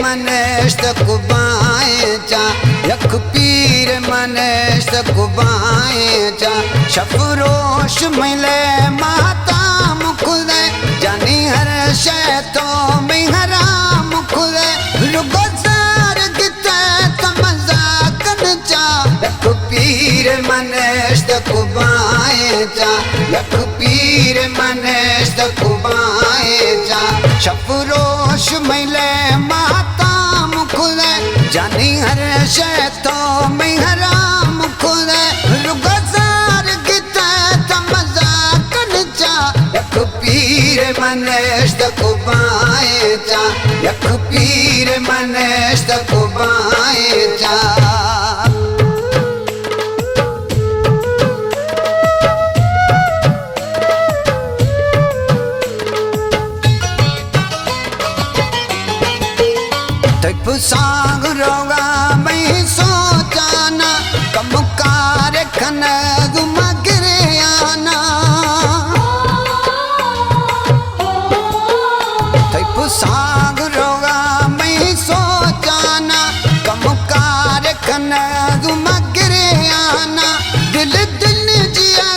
मनेश्त कुबाए चा यख पीर मनेश्त कुबाए चा शफरोश मिले माता मुखदे जानी हर शय तो मैं हराम खुदे रुगजार गिते तमजा कन चा यख पीर मनेश्त कुबाए चा यख पीर मनेश्त कुबाए चा शफरोश मिले माता मुखदे जानी हर शय तो मैं हराम खुदे रुगजार गिते तमजा कन चा यख पीर मनेश्त कुबाए चा यख पीर मनेश्त कुबाए चा सांग रोगा मैं सोचाना कम कार खन गुमगरे आना सांग रोगा मैं सोचाना कम कार खन गुमगरे आना दिल दिल जिया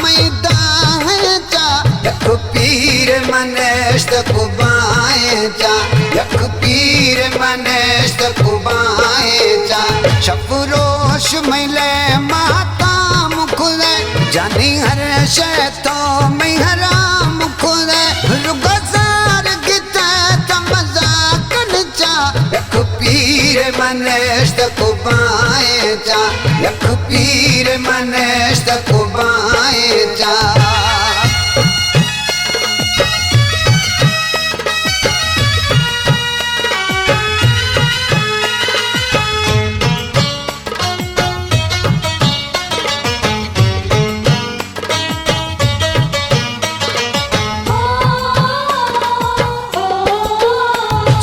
मैं दाहे चा यख पीर मनेश्त कुबाए चा यख पीर मनेश्त कुबाए चा शफरोश मिले माता मुखदे जानी हर शय तो मैं हराम खुदे रुगजार गिते तमजा कन चा यख पीर मनेश्त कुबाए चा यख पीर मनेश्त कुबाए चा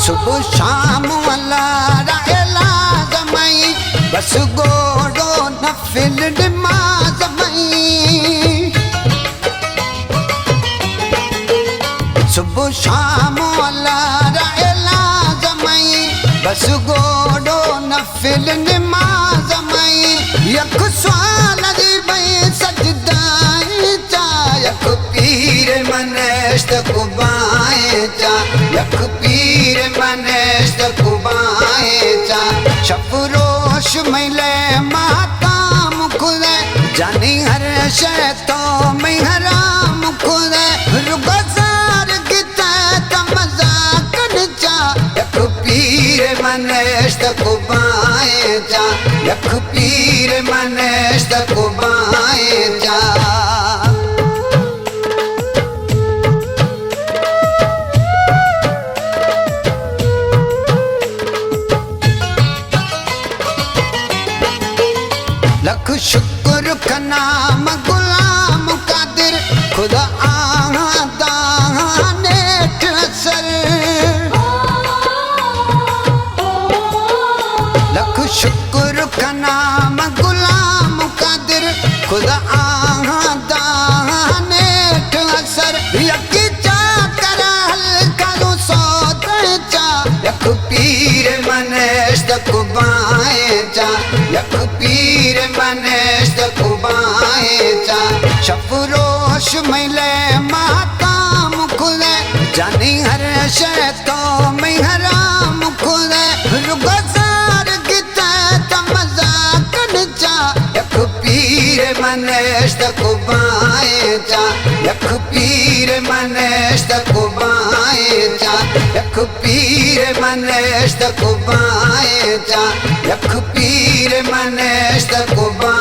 सुबह शाम अल्लाह इलाज मई बस गोडो नफिल नमाज मई सुबह शाम अल्लाह इलाज मई बस गोडो नफिल नमाज मई यख स्वाल दी बई सजदाई चा यख पीर मनेश्त कुबाए चा यख पीर मनेश्त कुबाए चा शफरोश मिले माता मुखदे जानी हर शय तो मैं हराम खुदे रुगजार गिते तमजा कन चा यख पीर मनेश्त कुबाए चा यख पीर मनेश्त कुबाए चा लख शुक्र का नाम गुलाम कादिर खुदा आने असर लख शुक्र का नाम गुलाम कादिर खुदा आने असर यकी चा करा हल्का सोत चा यख पीर मनेश्त कुबाए चा यख पीर मनेश्त कुबाए चा शफरोश मिले माता मुखदे जानी हर शय तो मैं हराम खुदे रुगजार गिते तमजा कन चा यख पीर मनेश्त कुबाए चा यख पीर मनेश्त कुबाए चा यख पीर मनेश्त कुबाए चा यख पीर मनेश्त कुबाए